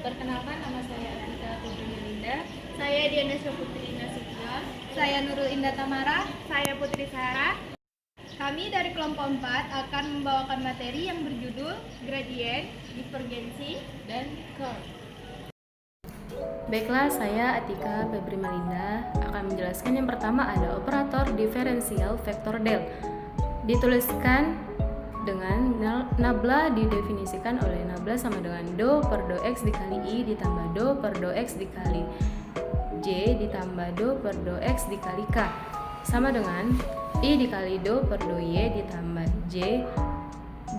Perkenalkan, nama saya Atika Putri Melinda. Saya Diana Syafutri Nasution. Saya Nurul Indah Tamara. Saya Putri Sarah. Kami dari kelompok 4 akan membawakan materi yang berjudul Gradien, Divergensi, dan curve. Baiklah, saya Atika Febri Melinda akan menjelaskan yang pertama ada operator diferensial vektor del. Dituliskan dengan nabla didefinisikan oleh nabla sama dengan do per do x dikali i ditambah do per do x dikali j ditambah do per do x dikali k sama dengan i dikali do per do y ditambah j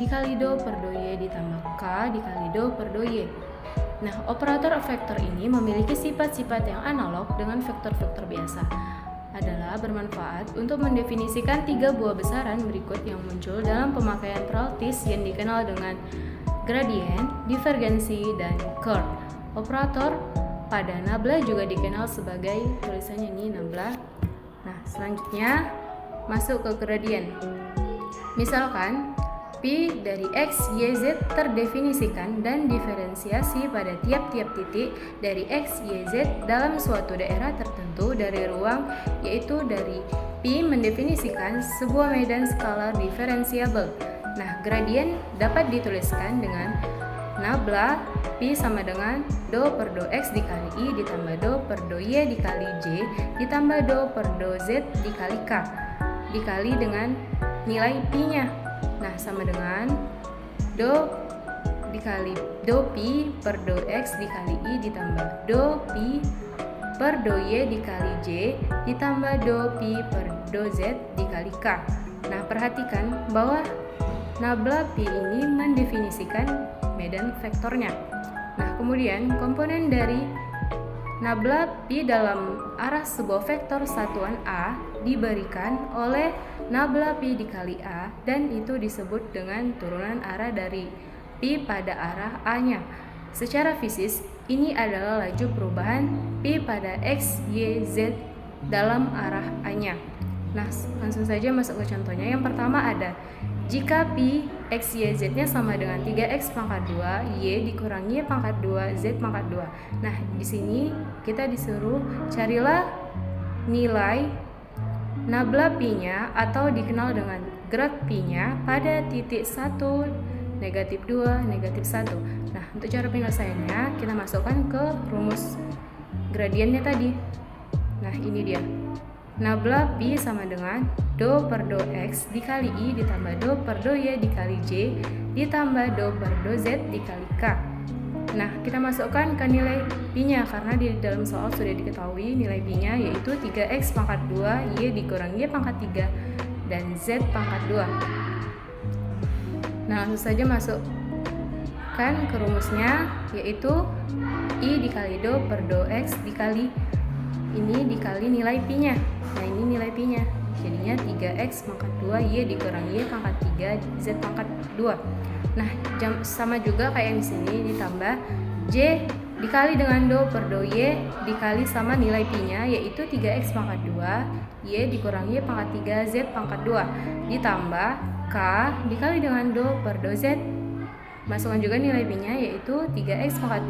dikali do per do y ditambah k dikali do per do y. Nah, operator vektor ini memiliki sifat-sifat yang analog dengan vektor-vektor biasa, adalah bermanfaat untuk mendefinisikan tiga buah besaran berikut yang muncul dalam pemakaian peraltis yang dikenal dengan gradien, divergensi, dan curve. Operator pada nabla juga dikenal sebagai tulisannya ini nabla. Nah, selanjutnya masuk ke gradien. Misalkan Pi dari X, Y, Z terdefinisikan dan diferensiasi pada tiap-tiap titik dari X, Y, Z dalam suatu daerah tertentu dari ruang, yaitu dari Pi mendefinisikan sebuah medan skalar diferensiabel. Nah, gradien dapat dituliskan dengan nabla Pi sama dengan do per do X dikali I ditambah do per do Y dikali J ditambah do per do Z dikali K dikali dengan nilai Pi-nya. Nah, sama dengan do dikali do pi per do x dikali i ditambah do pi per do y dikali j ditambah do pi per do z dikali k. Nah, perhatikan bahwa nabla pi ini mendefinisikan medan vektornya. Nah, kemudian komponen dari nabla pi dalam arah sebuah vektor satuan A diberikan oleh nabla pi dikali A dan itu disebut dengan turunan arah dari pi pada arah A-nya. Secara fisis, ini adalah laju perubahan pi pada X, Y, Z dalam arah A-nya. Nah, langsung saja masuk ke contohnya. Yang pertama ada jika pi X, Y, Z-nya sama dengan 3X pangkat 2, Y dikurangi Y pangkat 2, Z pangkat 2. Nah, di sini kita disuruh carilah nilai nabla pi-nya atau dikenal dengan grad pi-nya pada titik 1, negatif 2, negatif 1. Nah, untuk cara penyelesaiannya kita masukkan ke rumus gradiennya tadi. Nah, ini dia. Nabla pi sama dengan do per do x dikali i ditambah do per do y dikali j ditambah do per do z dikali k. Nah, kita masukkan ke nilai pi-nya karena di dalam soal sudah diketahui nilai pi-nya yaitu 3x pangkat 2 y dikurangi y pangkat 3 dan z pangkat 2. Nah, langsung saja masukkan ke rumusnya yaitu i dikali do per do x dikali ini dikali nilai pi-nya. Nah, ini nilai pi-nya. Jadinya 3x pangkat 2 y dikurangi y pangkat 3 z pangkat 2. Nah, sama juga kayak yang di sini ditambah j dikali dengan do per do y dikali sama nilai pi-nya yaitu 3x pangkat 2 y dikurangi y pangkat 3 z pangkat 2 ditambah k dikali dengan do per do z. Masukkan juga nilai pi-nya yaitu 3x pangkat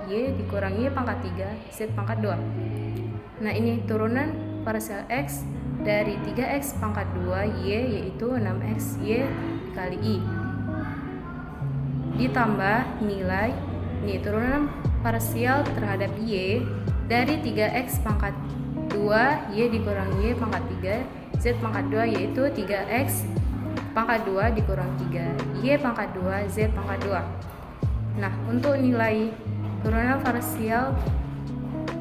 2 y dikurangi y pangkat 3 z pangkat 2. Nah, ini turunan parsial x dari 3x pangkat 2 y yaitu 6x y dikali i ditambah nilai ini turunan parsial terhadap y dari 3x pangkat 2 y dikurangi y pangkat 3 z pangkat 2 yaitu 3x pangkat 2 dikurang 3 y pangkat 2 z pangkat 2. Nah, untuk nilai turunan parsial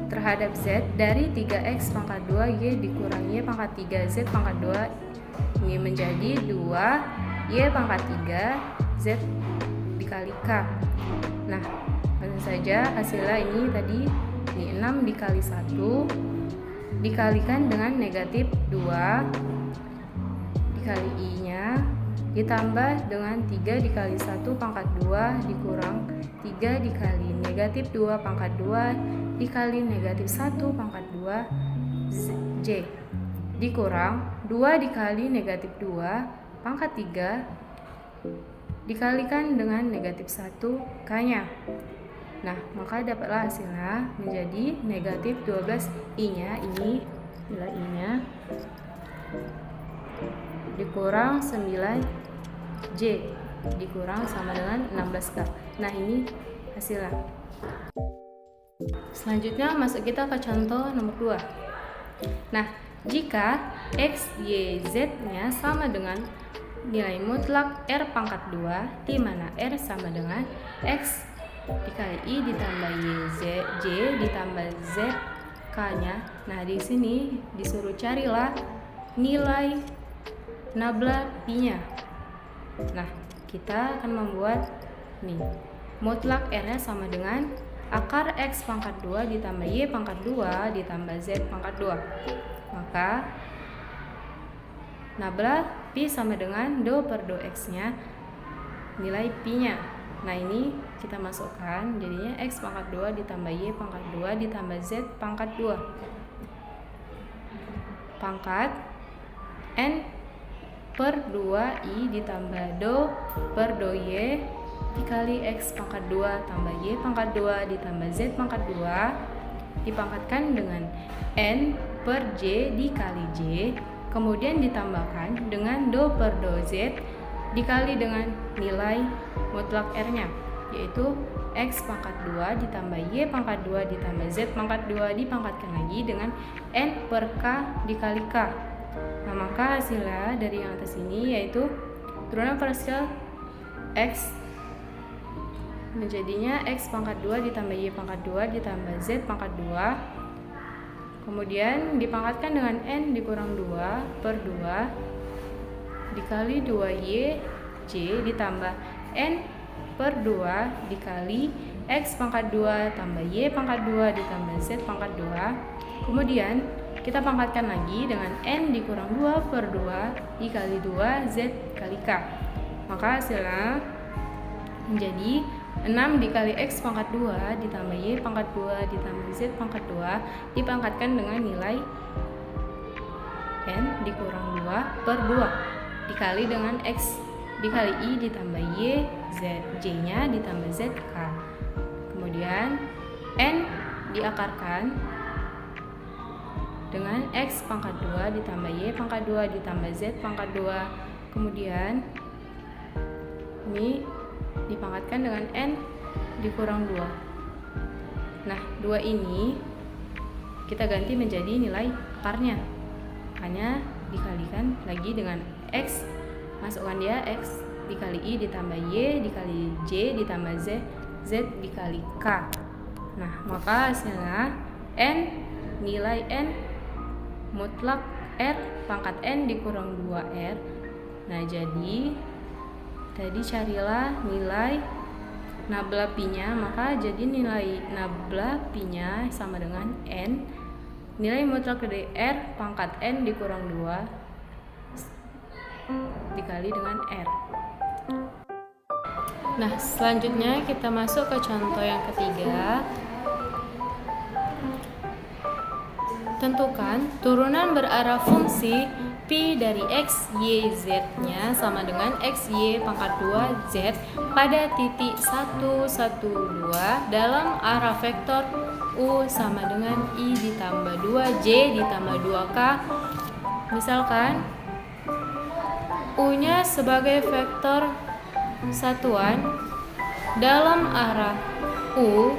terhadap z dari 3x pangkat 2 y dikurangi y pangkat 3 z pangkat 2 ini menjadi 2 y pangkat 3 z dikali k. Nah, langsung saja hasilnya ini tadi ini 6 dikali 1 dikalikan dengan negatif 2 dikali i nya ditambah dengan 3 dikali 1 pangkat 2 dikurang 3 dikali negatif 2 pangkat 2 dikali negatif 1 pangkat 2 j dikurang 2 dikali negatif 2 pangkat 3 dikalikan dengan negatif 1 k-nya. Nah, maka dapatlah hasilnya menjadi negatif 12 I-nya, ini nilai I-nya, dikurang 9J, dikurang sama dengan 16K. Nah, ini hasilnya. Selanjutnya masuk kita ke contoh nomor 2. Nah, jika X, Y, Z-nya sama dengan nilai mutlak R pangkat 2, di mana R sama dengan X dikali I ditambah Y, J ditambah Z K-nya. Nah, di sini disuruh carilah nilai nabla pi-nya. Nah, kita akan membuat nih, mutlak R-nya sama dengan akar X pangkat 2 ditambah Y pangkat 2 ditambah Z pangkat 2. Maka nabla pi sama dengan do per do X-nya, nilai pi-nya. Nah, ini kita masukkan, jadinya X pangkat 2 ditambah Y pangkat 2 ditambah Z pangkat 2 pangkat N per 2I ditambah do per do Y dikali X pangkat 2 tambah Y pangkat 2 ditambah Z pangkat 2 dipangkatkan dengan N per J dikali J, kemudian ditambahkan dengan do per do Z dikali dengan nilai mutlak R-nya, yaitu X pangkat 2 ditambah Y pangkat 2 ditambah Z pangkat 2 dipangkatkan lagi dengan N per K dikali K. Nah, maka hasilnya dari yang atas ini yaitu turunan parsial X menjadinya X pangkat 2 ditambah Y pangkat 2 ditambah Z pangkat 2, kemudian dipangkatkan dengan N dikurang 2 per 2 dikali 2Y J ditambah N per 2 dikali X pangkat 2 tambah Y pangkat 2 ditambah Z pangkat 2, kemudian kita pangkatkan lagi dengan N dikurang 2 per 2 dikali 2 Z kali K. Maka hasilnya menjadi 6 dikali X pangkat 2 ditambah Y pangkat 2 ditambah Z pangkat 2 dipangkatkan dengan nilai N dikurang 2 per 2 dikali dengan X dikali I ditambah Y Z J-nya ditambah Z K. Kemudian N diakarkan dengan X pangkat 2 ditambah Y pangkat 2 ditambah Z pangkat 2, kemudian ini dipangkatkan dengan N dikurang 2. Nah, 2 ini kita ganti menjadi nilai akarnya, hanya dikalikan lagi dengan X, masukkan dia X dikali I ditambah Y dikali J ditambah Z dikali K. Nah, maka hasilnya N, nilai N mutlak R pangkat N dikurang 2R. Nah, jadi tadi carilah nilai nabla pi-nya, maka jadi nilai nabla pi-nya sama dengan N, nilai mutlak dari R pangkat N dikurang 2 dikali dengan R. Nah, selanjutnya kita masuk ke contoh yang ketiga. Tentukan turunan berarah fungsi pi dari X, Y, Z-nya sama dengan X, Y pangkat 2 Z pada titik 1, 1, 2 dalam arah vektor U sama dengan I ditambah 2J ditambah 2K. Misalkan U-nya sebagai vektor satuan dalam arah U.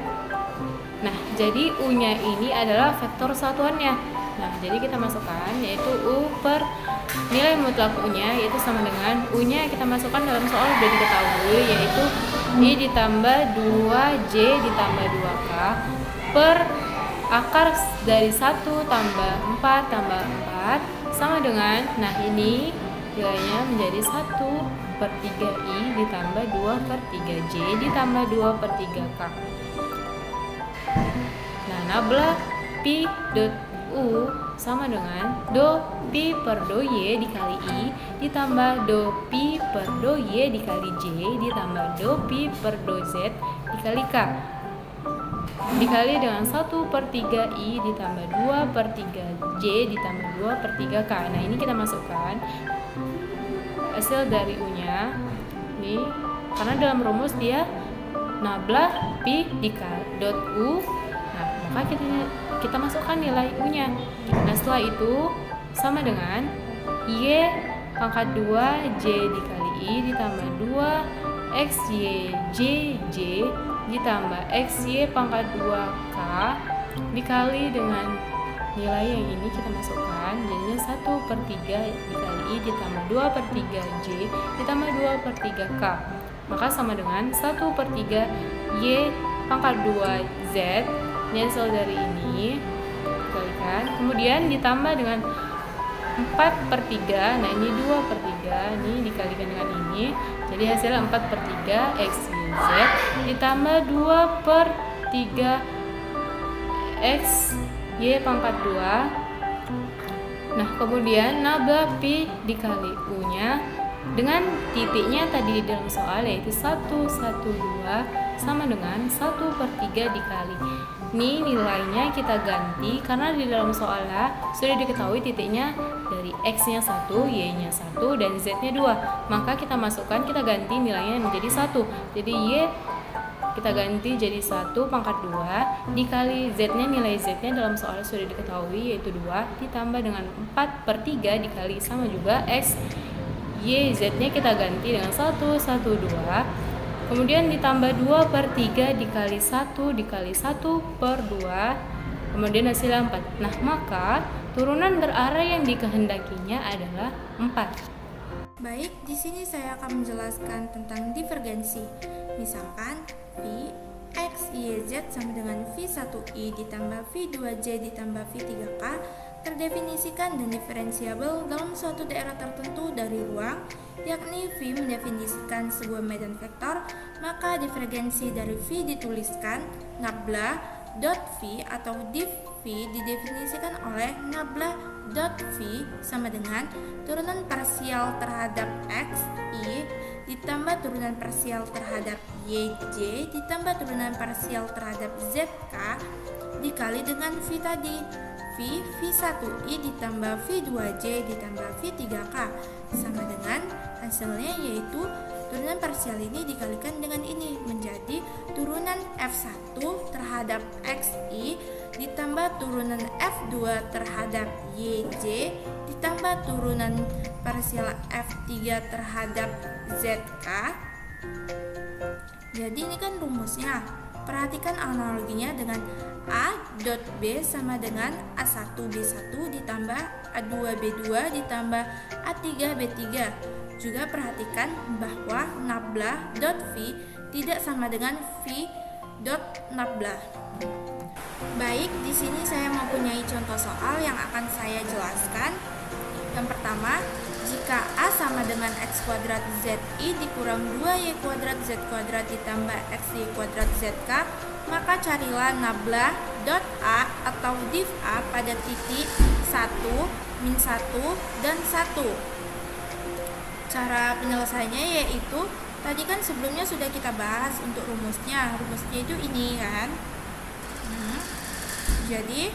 Nah, jadi U-nya ini adalah vektor satuannya. Nah, jadi kita masukkan yaitu U per nilai mutlak U-nya yaitu sama dengan U-nya kita masukkan dalam soal sudah diketahui yaitu I ditambah 2J ditambah 2K per akar dari 1 tambah 4 tambah 4 sama dengan, nah ini nilainya menjadi 1 per 3I ditambah 2 per 3J ditambah 2 per 3K. Nah, nabla pi dot U sama dengan do pi per do Y dikali I ditambah do pi per do Y dikali J ditambah do pi per do Z dikali K dikali dengan 1 per 3I ditambah 2 per 3J ditambah 2 per 3K. Nah, ini kita masukkan hasil dari U-nya ini, karena dalam rumus dia nabla pi dikali dot u. Nah, maka kita masukkan nilai u-nya. Nah, setelah itu sama dengan y pangkat 2 j dikali i ditambah 2 xy jj ditambah xy pangkat 2k dikali dengan nilai yang ini kita masukkan, jadinya 1/3 dikali i ditambah 2/3 j ditambah 2/3k, maka sama dengan 1/3 y pangkat 2 z. Ini hasil dari ini dikalikan, kemudian ditambah dengan 4/3. Nah, ini 2/3, ini dikalikan dengan ini, jadi hasil 4/3 x y z ditambah 2/3 x y pangkat 2. Nah, kemudian nabla pi dikali u-nya dengan titiknya tadi di dalam soal, yaitu 112 sama dengan 1/3 dikali. Ini nilainya kita ganti karena di dalam soalnya sudah diketahui titiknya dari x-nya 1, y-nya 1, dan z-nya 2. Maka kita masukkan, kita ganti nilainya menjadi 1. Jadi y kita ganti jadi 1 pangkat 2 dikali z-nya, nilai z-nya dalam soal sudah diketahui yaitu 2, ditambah dengan 4/3 dikali sama juga x y z-nya kita ganti dengan 112, kemudian ditambah 2/3 dikali 1 dikali 1/2, kemudian hasilnya 4. Nah, maka turunan berarah yang dikehendakinya adalah 4. Baik, di sini saya akan menjelaskan tentang divergensi. Misalkan V X, Y, Z sama dengan V1I ditambah V2J ditambah V3K terdefinisikan dan diferensiabel dalam suatu daerah tertentu dari ruang, yakni V mendefinisikan sebuah medan vektor, maka divergensi dari V dituliskan nabla dot V atau div V didefinisikan oleh nabla dot V sama dengan turunan parsial terhadap X, I ditambah turunan parsial terhadap Y, J ditambah turunan parsial terhadap Z, K dikali dengan V tadi, V1I ditambah V2J ditambah V3K sama dengan hasilnya yaitu turunan parsial ini dikalikan dengan ini menjadi turunan F1 terhadap XI ditambah turunan F2 terhadap YJ ditambah turunan parsial F3 terhadap ZK. Jadi ini kan rumusnya. Perhatikan analoginya dengan A dot B sama dengan A1 B1 ditambah A2 B2 ditambah A3 B3. Juga perhatikan bahwa nabla dot V tidak sama dengan V dot nabla. Baik, di sini saya mempunyai contoh soal yang akan saya jelaskan. Yang pertama, jika A sama dengan X kuadrat ZI dikurang 2Y kuadrat Z kuadrat ditambah XY kuadrat ZK, maka carilah nabla dot A atau div A pada titik 1, min 1, dan 1. Cara penyelesaiannya yaitu, tadi kan sebelumnya sudah kita bahas untuk rumusnya. Rumusnya itu ini kan. Jadi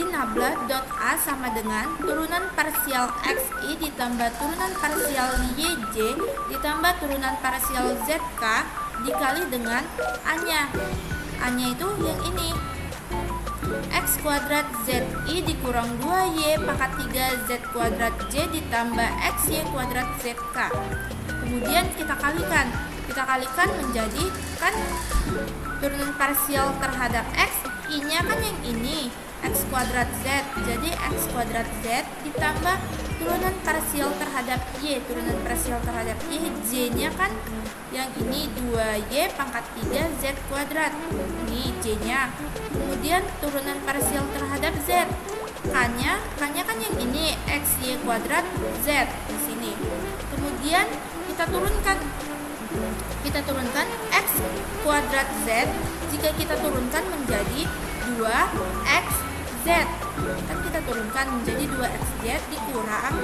nabla dot A sama dengan turunan parsial XI ditambah turunan parsial YJ ditambah turunan parsial ZK dikali dengan A-nya. A-nya itu yang ini, X kuadrat ZI dikurang 2Y pangkat 3 Z kuadrat J ditambah XY kuadrat ZK. Kemudian kita kalikan menjadi kan turunan parsial terhadap X, I-nya kan yang ini, X kuadrat Z, jadi X kuadrat Z ditambah turunan parsial terhadap Y, turunan parsial terhadap Y, J-nya kan yang ini 2Y pangkat 3 Z kuadrat, ini J-nya. Kemudian turunan parsial terhadap Z, K-nya kan yang ini, XY kuadrat Z di sini. Kemudian kita turunkan X kuadrat Z, jika kita turunkan menjadi 2XZ, kan kita turunkan menjadi 2XZ dikurang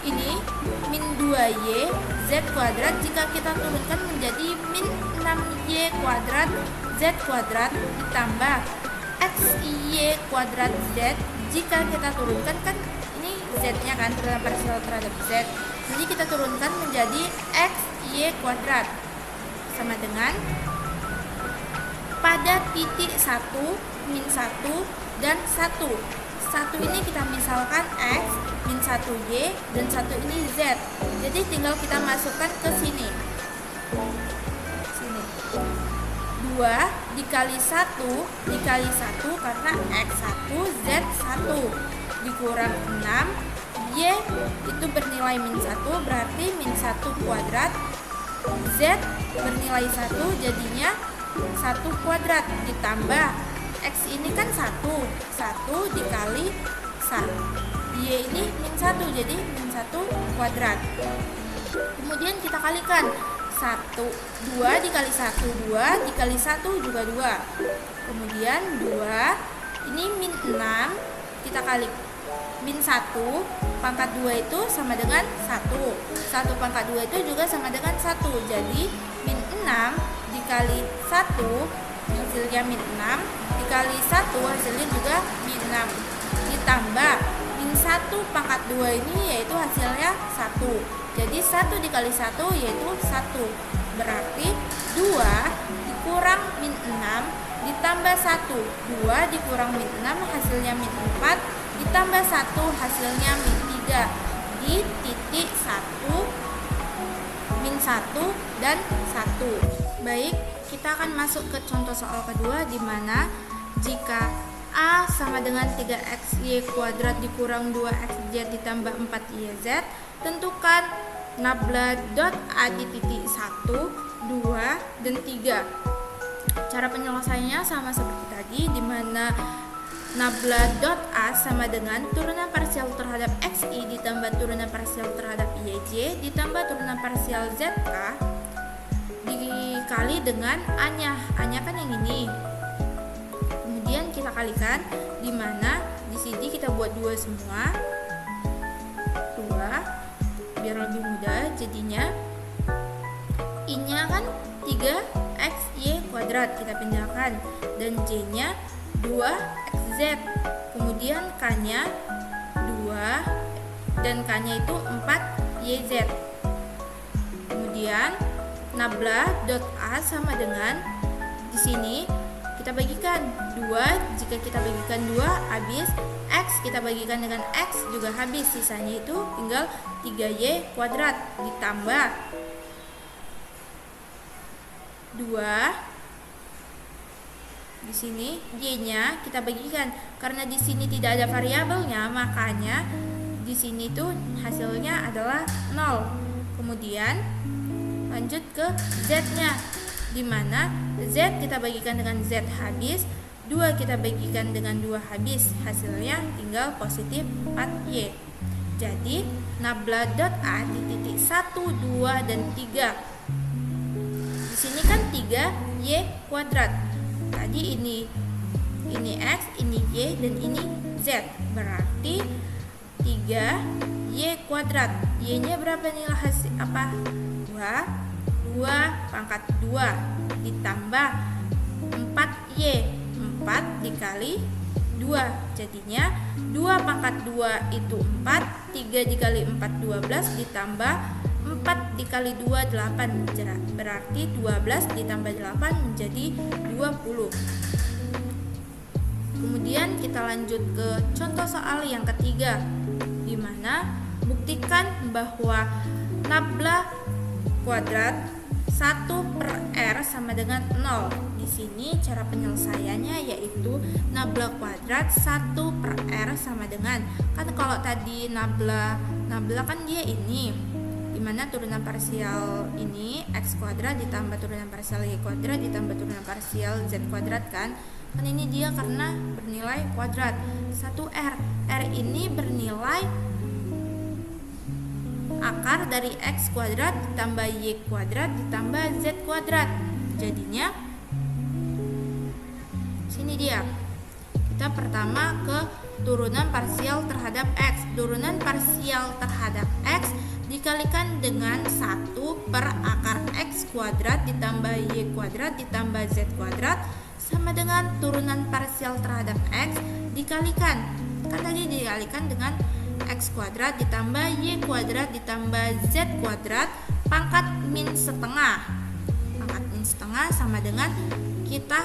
ini min 2Y Z kuadrat, jika kita turunkan menjadi min 6Y kuadrat Z kuadrat ditambah XY kuadrat Z, jika kita turunkan kan ini Z-nya kan, turunan parsial terhadap Z. Jadi kita turunkan menjadi X Y kuadrat sama dengan pada titik 1, min 1, dan 1. 1 ini kita misalkan X, min 1 Y, dan 1 ini Z. Jadi tinggal kita masukkan ke sini. 2 dikali 1 dikali 1 karena X1 Z1 dikurang 6 Y itu bernilai min 1, berarti min 1 kuadrat, Z bernilai 1 jadinya 1 kuadrat ditambah X ini kan 1 dikali 1 Y ini min 1 jadi min 1 kuadrat. Kemudian kita kalikan 2 dikali 1 2 dikali 1 juga 2. Kemudian 2 ini min 6 kita kali min 1 pangkat 2 itu sama dengan 1 pangkat 2 itu juga sama dengan 1. Jadi min 6 dikali 1 hasilnya min 6 dikali 1 hasilnya juga min 6 ditambah min 1 pangkat 2 ini yaitu hasilnya 1. Jadi 1 dikali 1 yaitu 1. Berarti 2 dikurang min 6 ditambah 1. 2 dikurang min 6 hasilnya min 4 ditambah 1 hasilnya min 3. Di titik 1, min 1, dan 1. Baik, kita akan masuk ke contoh soal kedua di mana jika A sama dengan 3XY kuadrat dikurang 2XZ ditambah 4YZ, tentukan nabla dot A di titik 1, 2, dan 3. Cara penyelesaiannya sama seperti tadi, di mana nabla dot A sama dengan turunan parsial terhadap XI ditambah turunan parsial terhadap YJ ditambah turunan parsial ZK dikali dengan A-nya. A-nya kan yang ini. Kemudian kita kalikan, di mana di sini kita buat 2 semua. 2 biar lebih mudah, jadinya I-nya kan 3XY kuadrat kita pindahkan dan J-nya 2XZ. Kemudian K-nya 2 dan K-nya itu 4YZ. Kemudian nabla dot A sama dengan di sini kita bagikan 2, jika kita bagikan 2 habis, X kita bagikan dengan X juga habis, sisanya itu tinggal 3Y kuadrat ditambah 2 di sini Y-nya kita bagikan karena di sini tidak ada variabelnya, makanya di sini tuh hasilnya adalah 0. Kemudian lanjut ke Z-nya, di mana Z kita bagikan dengan Z habis, 2 kita bagikan dengan 2 habis, hasilnya tinggal positif 4Y. Jadi nabla dot A di titik 1, 2, dan 3. Di sini kan 3Y kuadrat. Tadi ini X, ini Y, dan ini Z. Berarti 3Y kuadrat. Y-nya berapa nilai hasil apa? 2 pangkat 2 ditambah 4Y, 4 dikali 2 jadinya 2 pangkat 2 itu 4, 3 dikali 4 12 ditambah 4 dikali 2 8, berarti 12 ditambah 8 menjadi 20. Kemudian kita lanjut ke contoh soal yang ketiga, di mana buktikan bahwa nabla kuadrat 1/R sama dengan 0. Di sini cara penyelesaiannya yaitu nabla kuadrat 1/R sama dengan, kan kalau tadi nabla kan dia ini, dimana turunan parsial ini X kuadrat ditambah turunan parsial Y kuadrat ditambah turunan parsial Z kuadrat kan ini dia karena bernilai kuadrat. 1R, R ini bernilai akar dari X kuadrat ditambah Y kuadrat ditambah Z kuadrat. Jadinya sini dia. Kita pertama ke turunan parsial terhadap X. Turunan parsial terhadap X dikalikan dengan 1 per akar X kuadrat ditambah Y kuadrat ditambah Z kuadrat sama dengan turunan parsial terhadap X dikalikan, kan tadi dikalikan dengan X X kuadrat ditambah Y kuadrat ditambah Z kuadrat pangkat min setengah. Pangkat min setengah sama dengan kita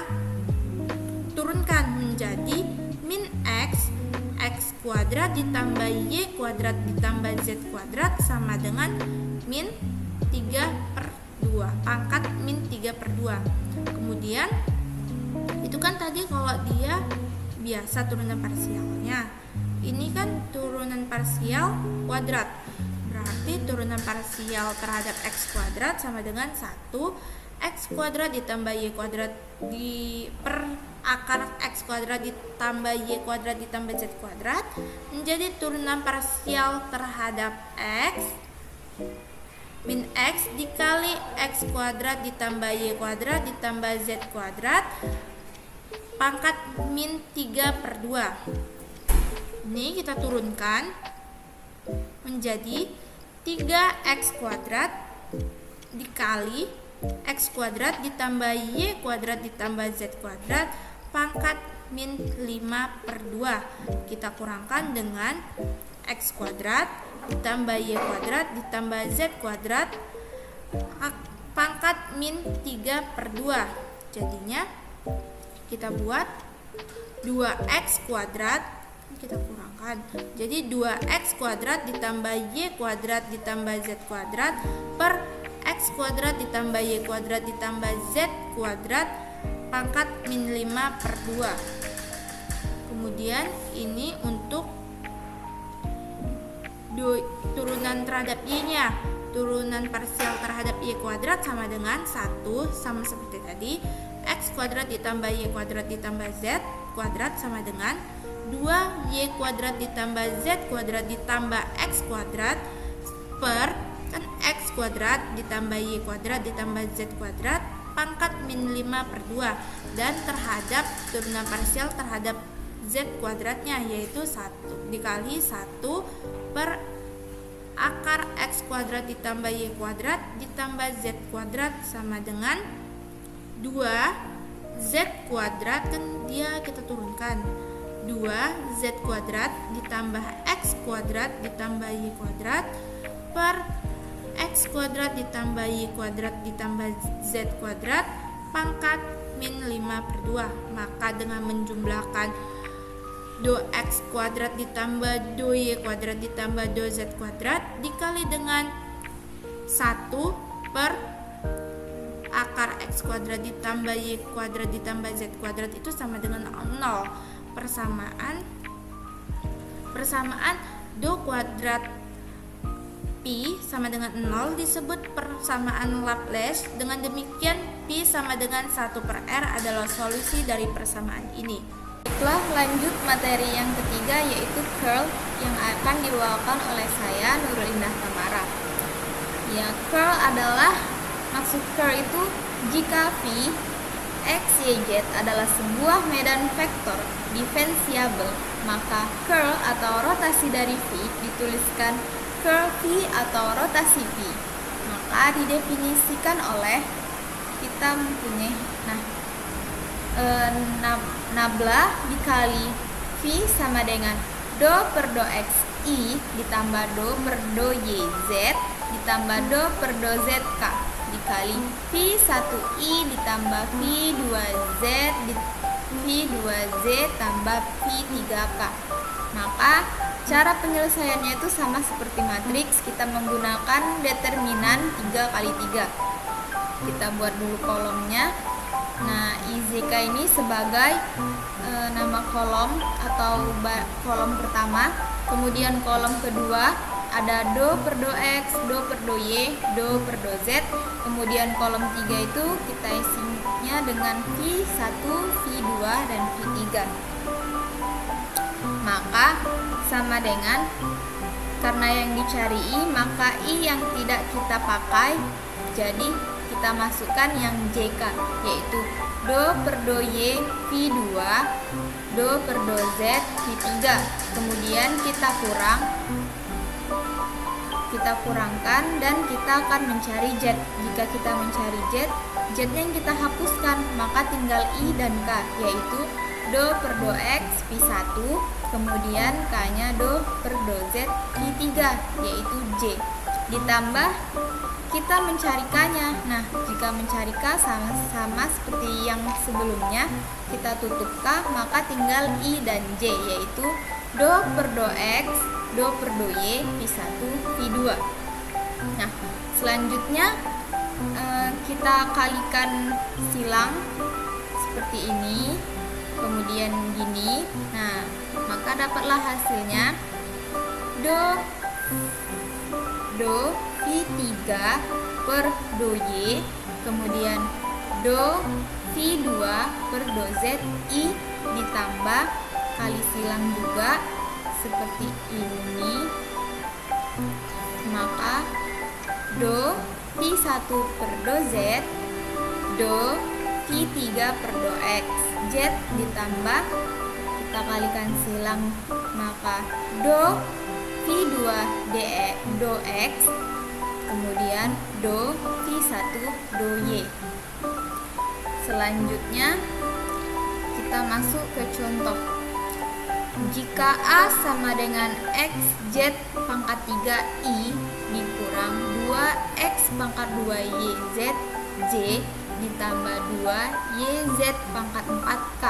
turunkan menjadi min X kuadrat ditambah Y kuadrat ditambah Z kuadrat sama dengan min 3/2, pangkat min 3/2. Kemudian itu kan tadi kalau dia biasa turunan parsialnya, ini kan turunan parsial kuadrat, berarti turunan parsial terhadap X kuadrat sama dengan 1 X kuadrat ditambah Y kuadrat per akar X kuadrat ditambah Y kuadrat ditambah Z kuadrat menjadi turunan parsial terhadap X min X dikali X kuadrat ditambah Y kuadrat ditambah Z kuadrat pangkat min 3/2. Ini kita turunkan menjadi 3X kuadrat dikali X kuadrat ditambah Y kuadrat ditambah Z kuadrat pangkat min 5/2. Kita kurangkan dengan X kuadrat ditambah Y kuadrat ditambah Z kuadrat pangkat min 3/2. Jadinya kita buat 2X kuadrat, kita kurangkan jadi 2X kuadrat ditambah Y kuadrat ditambah Z kuadrat per X kuadrat ditambah Y kuadrat ditambah Z kuadrat pangkat min 5/2. Kemudian ini untuk turunan terhadap Y-nya, turunan parsial terhadap Y kuadrat sama dengan 1, sama seperti tadi, X kuadrat ditambah Y kuadrat ditambah Z kuadrat sama dengan 2Y kuadrat ditambah Z kuadrat ditambah X kuadrat per kan X kuadrat ditambah Y kuadrat ditambah Z kuadrat pangkat min 5/2 dan terhadap turunan parsial terhadap Z kuadratnya yaitu 1 dikali 1 per akar X kuadrat ditambah Y kuadrat ditambah Z kuadrat sama dengan 2Z kuadrat, kan dia kita turunkan 2Z kuadrat ditambah X kuadrat ditambah Y kuadrat per X kuadrat ditambah Y kuadrat ditambah Z kuadrat pangkat min 5/2. Maka dengan menjumlahkan do X kuadrat ditambah do Y kuadrat ditambah do Z kuadrat dikali dengan 1 per akar X kuadrat ditambah Y kuadrat ditambah Z kuadrat itu sama dengan 0. Persamaan do kuadrat Pi sama dengan 0 disebut persamaan Laplace. Dengan demikian Pi sama dengan 1/R adalah solusi dari persamaan ini. Baiklah, lanjut materi yang ketiga yaitu curl yang akan dibawakan oleh saya Nurul Indah Tamara. Ya, curl adalah maksud curl itu jika V X, Y, Z adalah sebuah medan vektor diferensiabel, maka curl atau rotasi dari V dituliskan curl V atau rotasi V. Maka didefinisikan oleh kita mempunyai nabla dikali V sama dengan do per do X I ditambah do per do Y Z ditambah do per do Z K dikali V1I ditambah V2Z V2Z tambah V3K. Maka cara penyelesaiannya itu sama seperti matriks, kita menggunakan determinan 3x3. Kita buat dulu kolomnya. Nah, IZK ini sebagai nama kolom atau kolom pertama. Kemudian kolom kedua ada do per do X, do per do Y, do per do Z. Kemudian kolom 3 itu kita isinya dengan V1, V2, dan V3. Maka sama dengan, karena yang dicari I, maka I yang tidak kita pakai, jadi kita masukkan yang JK, yaitu do per do Y, V2, do per do Z, V3. Kemudian kita kurangkan dan kita akan mencari Z. Jika kita mencari Z, Z yang kita hapuskan, maka tinggal I dan K, yaitu do per do X V1, kemudian K-nya do per do Z V3, yaitu J. Ditambah kita mencari K-nya. Nah, jika mencari K sama seperti yang sebelumnya, kita tutup K, maka tinggal I dan J, yaitu do per do X, do per do Y, V1, V2. Nah, selanjutnya kita kalikan silang seperti ini, kemudian gini. Nah, maka dapatlah hasilnya do V3 per do Y, kemudian do V2 per do Z I, ditambah kali silang juga seperti ini, maka do V1 per do Z, do V3 per do X, Z ditambah kita kalikan silang, maka do V2 do X, kemudian do V1 do Y. Selanjutnya kita masuk ke contoh. Jika A sama dengan XZ pangkat 3I dikurang 2X pangkat 2YZ J ditambah 2YZ pangkat 4K,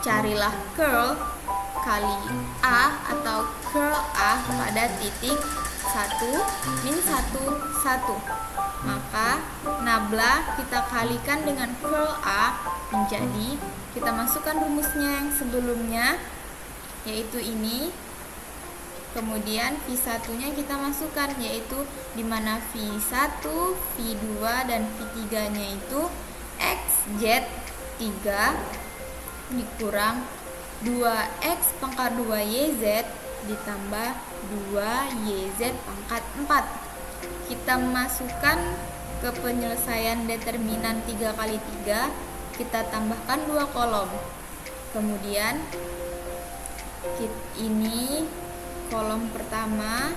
carilah curl kali A atau curl A pada titik 1, min 1, 1. Maka nabla kita kalikan dengan curl A menjadi, kita masukkan rumusnya yang sebelumnya, yaitu ini. Kemudian V1 nya kita masukkan, yaitu dimana V1, V2 dan V3 nya itu XZ 3 dikurang 2X pangkat 2YZ ditambah 2YZ pangkat 4. Kita masukkan ke penyelesaian determinan 3 kali 3, kita tambahkan 2 kolom. Kemudian ini kolom pertama,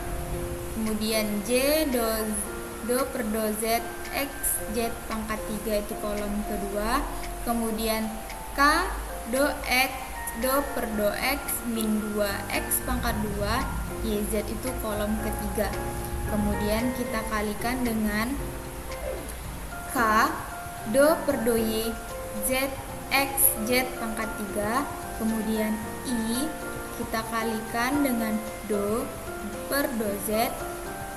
kemudian J do per do Z X Z pangkat 3 itu kolom kedua, kemudian K do X do per do X min 2X pangkat 2 YZ itu kolom ketiga. Kemudian kita kalikan dengan K do per do Y Z X Z pangkat 3, kemudian I kita kalikan dengan do per do Z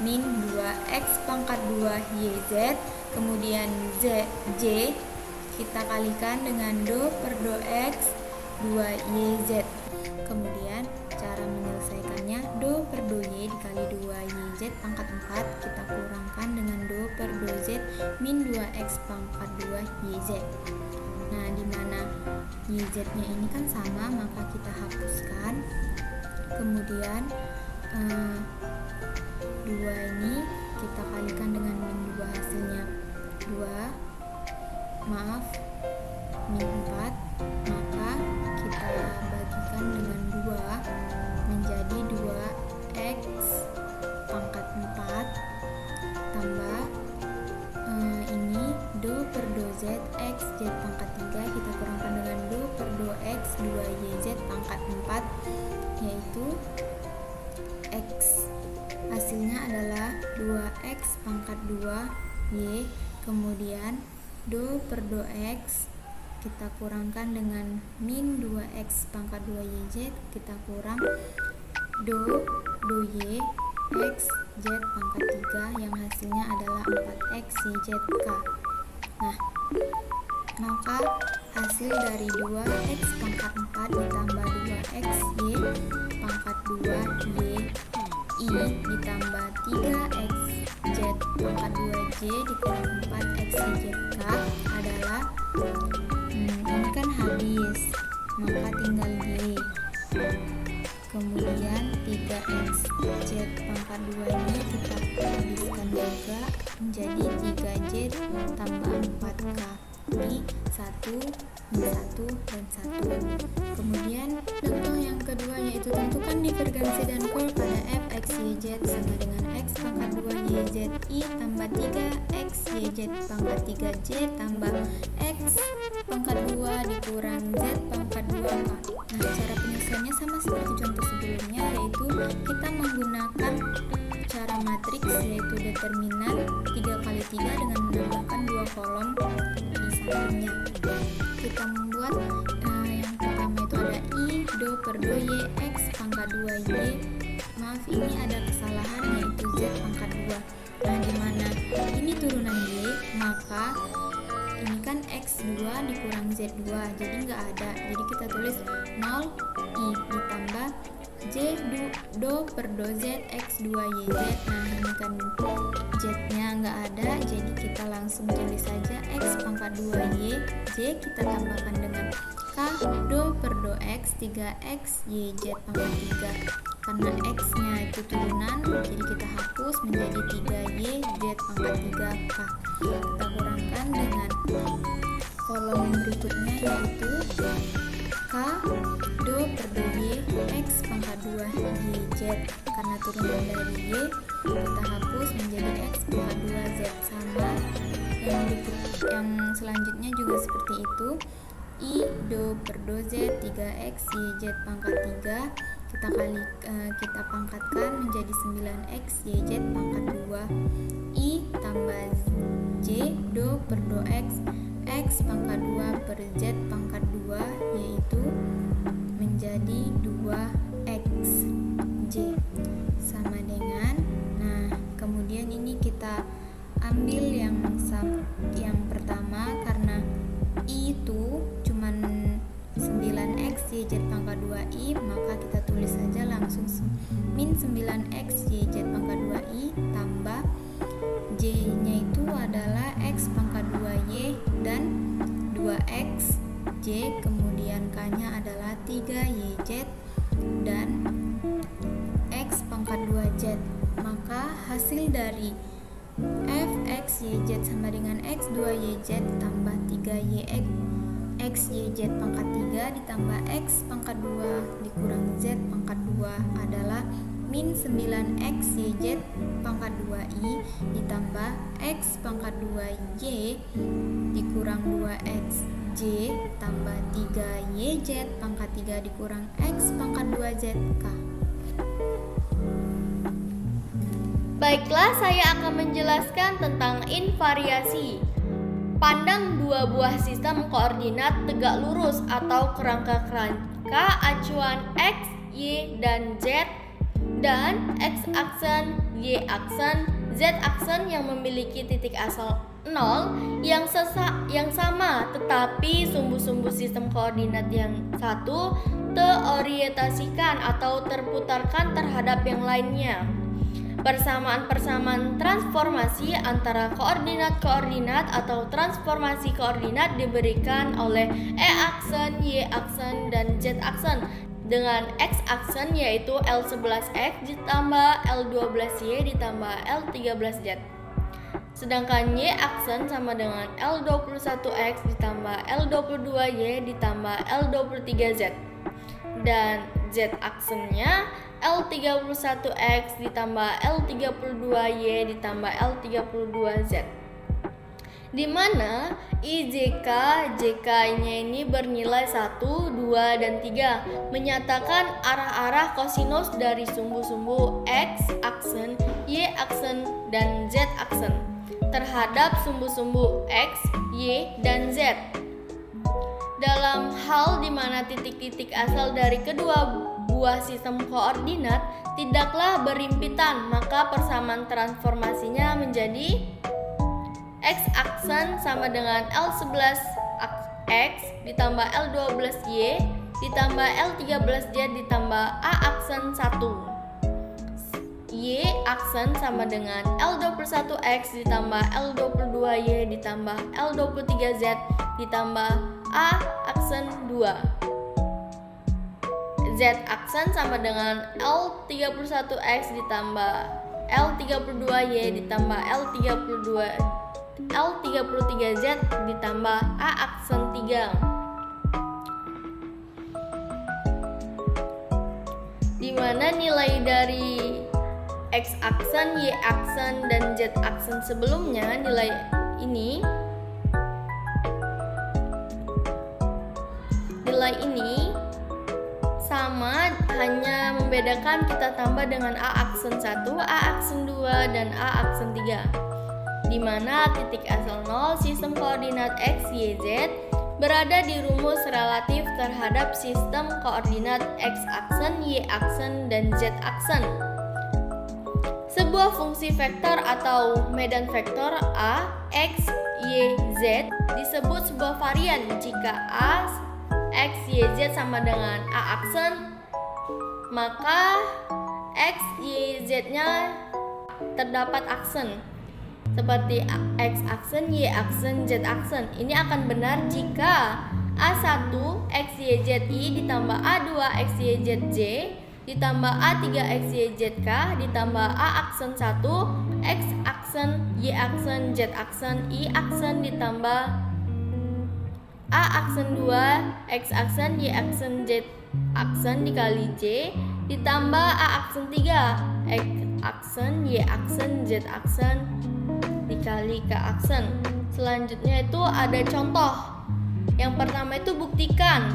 min 2X pangkat 2 YZ, kemudian J kita kalikan dengan do per do X 2YZ. Kemudian cara menyelesaikannya, do per do Y dikali 2YZ pangkat 4 kita kurangkan dengan do per do Z min 2X pangkat 2YZ. Nah, dimana YZ nya ini kan sama, maka kita hapuskan. Kemudian 2 ini kita kalikan dengan min 2, hasilnya min 4, maka kita bagikan dengan 2 menjadi 2X pangkat 4 tambah ini do per do Z X Z pangkat 3 kita kurangkan dengan do per do X 2YZ pangkat 4, yaitu X. Hasilnya adalah 2X pangkat 2Y, kemudian do per do X kita kurangkan dengan min 2X pangkat 2YZ, kita kurang do Y X Z pangkat 3 yang hasilnya adalah 4X YZK. Nah, maka hasil dari 2X pangkat 4 ditambah 2X Y pangkat 2 Y ditambah 3X Z pangkat 2J dikurang 4X YZK adalah ini kan habis, maka tinggal Y. Kemudian 3X Z pangkat 2 ini kita habiskan juga menjadi 3Z tambah 4K. I 1, min 1, dan 1. Kemudian contoh yang kedua yaitu tentukan divergensi dan kurva pada f x y z sama dengan x pangkat 2 y z I tambah 3 x y z pangkat 3 j tambah x pangkat 2 dikurang z pangkat 2 k. Nah, cara penyelesaiannya sama seperti contoh sebelumnya, yaitu kita menggunakan cara matriks, yaitu determinan 3 kali 3 dengan menambahkan 2 kolom di sampingnya. Kita membuat yang pertama itu ada I do per do y x pangkat 2 y. Maaf, ini ada kesalahan, yaitu z pangkat 2. Nah, dimana ini turunan y, maka ini kan x2 dikurang z2, jadi nggak ada. Jadi kita tulis 0 i ditambah j do per do z x2 yz. Nah, ini kan z-nya nggak ada, jadi kita langsung tulis saja x pangkat 2y, j kita tambahkan dengan k do per do x 3x yz pangkat 3. Karena x-nya itu turunan, jadi kita hapus menjadi 3y z pangkat 3k. Kita kurangkan dengan kolom berikutnya, yaitu k do per do y x pangkat 2 yz. Karena turunan dari y, kita hapus menjadi x pangkat 2 z. Sama yang selanjutnya juga seperti itu. I do per do z 3x yz pangkat 3 kita pangkatkan menjadi 9x yz pangkat 2. I tambah j do per do x pangkat 2 per z pangkat 2, yaitu menjadi 2x j sama dengan, nah kemudian ini kita ambil yang pertama, karena i itu cuman 9x yz pangkat 2i, maka kita tulis saja langsung min 9x yz pangkat 2i tambah j nya itu adalah x pangkat 2y dan 2x j, kemudian k nya adalah 3yz dan x pangkat 2z. Maka hasil dari f x yz sama dengan x 2yz tambah 3yx x yz pangkat 3 ditambah x pangkat 2 dikurang z pangkat 2 adalah min 9x yz pangkat 2i ditambah x pangkat 2y dikurang 2x j tambah 3yz pangkat 3 dikurang x pangkat 2z k. Baiklah, saya akan menjelaskan tentang invariasi. Pandang dua buah sistem koordinat tegak lurus atau kerangka-kerangka acuan x, y, dan z, dan x-aksen, y-aksen, z-aksen yang memiliki titik asal 0 yang sama, tetapi sumbu-sumbu sistem koordinat yang satu terorientasikan atau terputarkan terhadap yang lainnya. Persamaan-persamaan transformasi antara koordinat-koordinat atau transformasi koordinat diberikan oleh e-aksen, y-aksen, dan z-aksen dengan x-aksen yaitu L11x ditambah L12y ditambah L13z. Sedangkan y-aksen sama dengan L21x ditambah L22y ditambah L23z. Dan z-aksennya L31x ditambah L32y ditambah L32z, di mana IJK, JK-nya ini bernilai 1, 2, dan 3, menyatakan arah-arah kosinus dari sumbu-sumbu X-aksen, Y-aksen, dan Z-aksen terhadap sumbu-sumbu X, Y, dan Z. Dalam hal di mana titik-titik asal dari kedua buah sistem koordinat tidaklah berimpitan, maka persamaan transformasinya menjadi x-aksen sama dengan L11x ditambah L12y ditambah L13z ditambah a-aksen 1. Y-aksen sama dengan L21x ditambah L22y ditambah L23z ditambah a-aksen 2. Z-aksen sama dengan L31x ditambah L32y ditambah L32z L33Z ditambah A aksen 3. Di mana nilai dari X aksen, Y aksen, dan Z aksen sebelumnya, nilai ini sama, hanya membedakan kita tambah dengan A aksen 1, A aksen 2, dan A aksen 3. Di mana titik asal 0 sistem koordinat X, Y, Z berada di rumus relatif terhadap sistem koordinat X aksen, Y aksen, dan Z aksen. Sebuah fungsi vektor atau medan vektor A, X, Y, Z disebut sebuah varian jika A, X, Y, Z sama dengan A aksen, maka X, Y, Z-nya terdapat aksen seperti X aksen, Y aksen, Z aksen. Ini akan benar jika A1 X, Y, Z, I ditambah A2 X, Y, Z, J ditambah A3 X, Y, Z, K ditambah A aksen 1 X aksen, Y aksen, Z aksen, I aksen ditambah A aksen 2 X aksen, Y aksen, Z aksen dikali J ditambah A aksen 3 X aksen, Y aksen, Z aksen dikali K aksen. Selanjutnya itu ada contoh. Yang pertama itu buktikan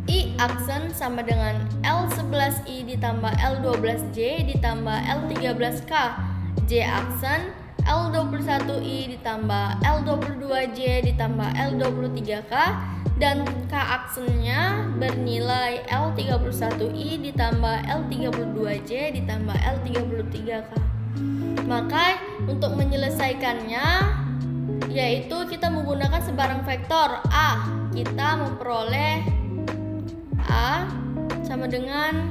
I aksen sama dengan L11I ditambah L12J ditambah L13K, J aksen L21I ditambah L22J ditambah L23K, dan K aksennya bernilai L31I ditambah L32J ditambah L33K. Maka untuk menyelesaikannya yaitu kita menggunakan sebarang vektor A. Kita memperoleh A sama dengan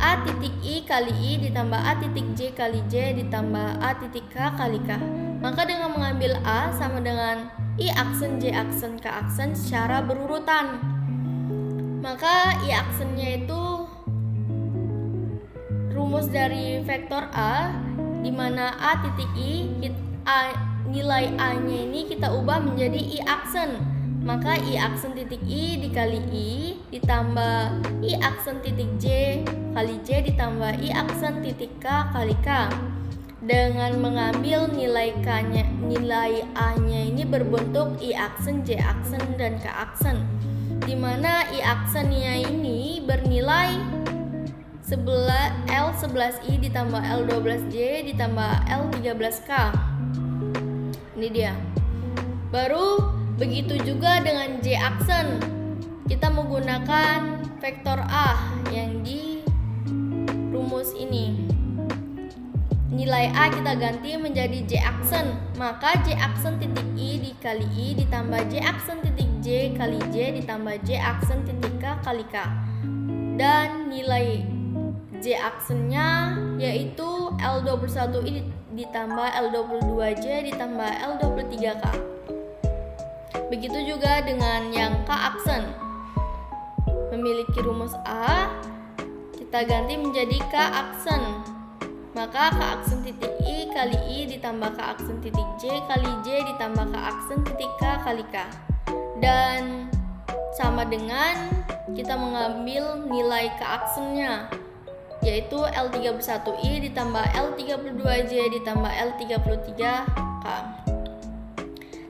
A titik I kali I ditambah A titik J kali J ditambah A titik K kali K. Maka dengan mengambil A sama dengan I aksen, J aksen, K aksen secara berurutan, maka I aksennya itu rumus dari vektor A, di mana A titik I, nilai A-nya ini kita ubah menjadi I aksen. Maka I aksen titik I dikali I ditambah I aksen titik J kali J ditambah I aksen titik K kali K. Dengan mengambil nilai A-nya ini berbentuk I aksen, J aksen, dan K aksen, di mana I aksennya ini bernilai L11I ditambah L12J ditambah L13K. Ini dia. Baru begitu juga dengan J aksen. Kita menggunakan vektor A yang di rumus ini. Nilai A kita ganti menjadi J aksen. Maka J aksen titik I dikali I ditambah J aksen titik J kali J ditambah J aksen titik K kali K. Dan nilai J aksennya yaitu L21I ditambah L22J ditambah L23K. Begitu juga dengan yang K aksen. Memiliki rumus A, kita ganti menjadi K aksen. Maka K aksen titik I kali I ditambah K aksen titik J kali J ditambah K aksen titik K kali K. Dan sama dengan kita mengambil nilai K aksennya, yaitu L31I ditambah L32J ditambah L33K.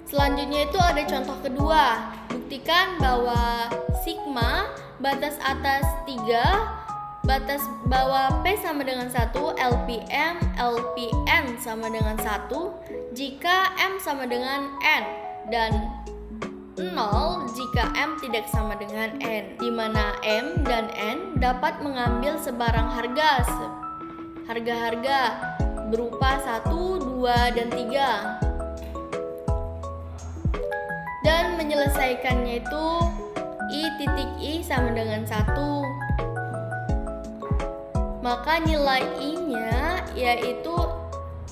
Selanjutnya itu ada contoh kedua. Buktikan bahwa sigma batas atas 3, batas bawah P sama dengan 1, LPN sama dengan 1 jika M sama dengan N, dan 0 jika M tidak sama dengan N, di mana M dan N dapat mengambil sebarang harga-harga berupa 1, 2, dan 3. Dan menyelesaikannya itu I titik I sama dengan 1. Maka nilai I-nya yaitu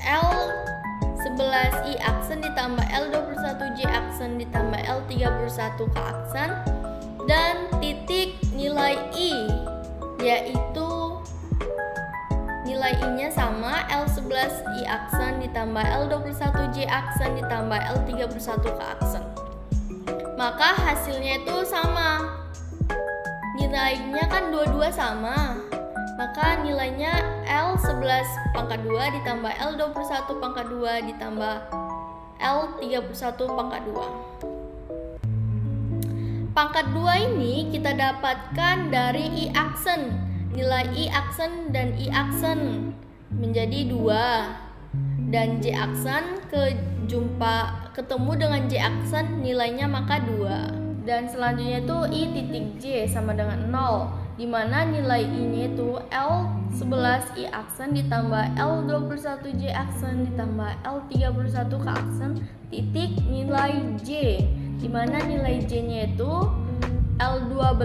L11I aksen ditambah L21J aksen ditambah L31K aksen, dan titik nilai I yaitu nilai I-nya sama L11 I aksen ditambah L21 J aksen ditambah L31 K aksen. Maka hasilnya itu sama. Nilainya kan dua-dua sama. Maka nilainya L11 pangkat 2 ditambah L21 pangkat 2 ditambah L31 pangkat 2. Pangkat 2 ini kita dapatkan dari I aksen. Nilai I aksen dan I aksen menjadi 2. Dan J aksen ketemu dengan J aksen nilainya maka 2. Dan selanjutnya itu I titik J sama dengan 0, di mana nilai I-nya itu L11 I aksen ditambah L21 J aksen ditambah L31 K aksen titik nilai J, di mana nilai J-nya itu L12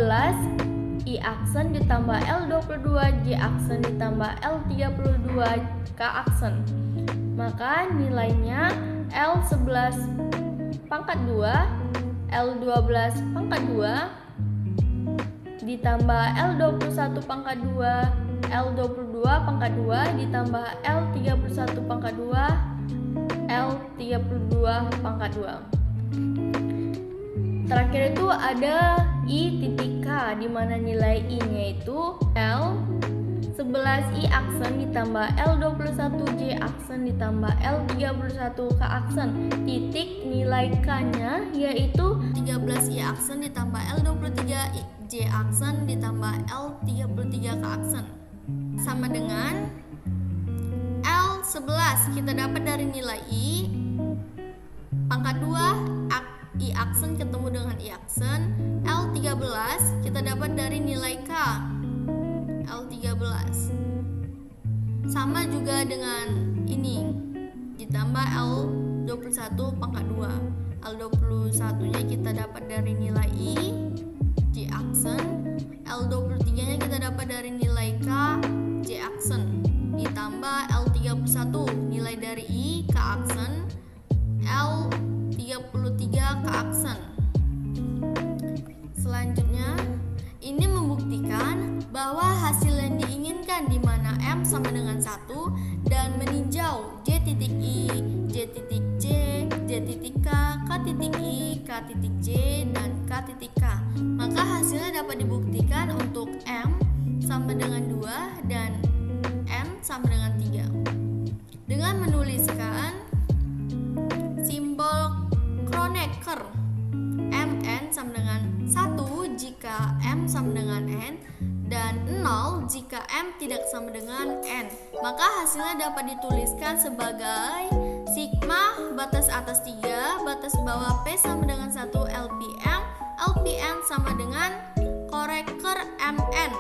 I aksen ditambah L22 J aksen ditambah L32 K aksen. Maka nilainya L11 pangkat 2, L12 pangkat 2 ditambah L21 pangkat 2, L22 pangkat 2 ditambah L31 pangkat 2, L32 pangkat 2. Terakhir itu ada I titik K, di mana nilai I-nya itu L11 I aksen ditambah L21 J aksen ditambah L31 K aksen titik nilai K-nya yaitu 13 I aksen ditambah L23 J aksen ditambah L33 K aksen sama dengan L11 kita dapat dari nilai I pangkat 2 I aksen ketemu dengan I aksen. L13 kita dapat dari nilai K L13 sama juga dengan ini ditambah L21 pangkat 2. L21 nya kita dapat dari nilai I J aksen, L23 nya kita dapat dari nilai K J aksen ditambah L31 nilai dari I K aksen, L33 K aksen. Selanjutnya ini membuktikan bahwa hasil yang diinginkan di mana M sama dengan 1 dan meninjau J titik I, J titik J, J titik K, K titik I, K titik J, dan K titik K. Maka hasilnya dapat dibuktikan untuk M sama dengan 2 dan N sama dengan 3 dengan menuliskan simbol Kronecker. Mn sama dengan 1 jika M sama dengan N dan 0 jika M tidak sama dengan N. Maka hasilnya dapat dituliskan sebagai sigma batas atas 3 batas bawah P sama dengan 1 LPM, LPN sama dengan Kronecker Mn.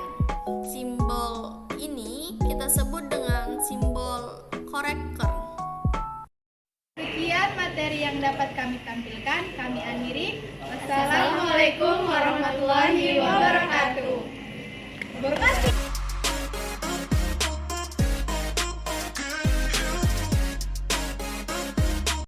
Simbol ini kita sebut dengan simbol Kronecker. Sekian materi yang dapat kami tampilkan. Kami akhiri. Wassalamualaikum warahmatullahi wabarakatuh.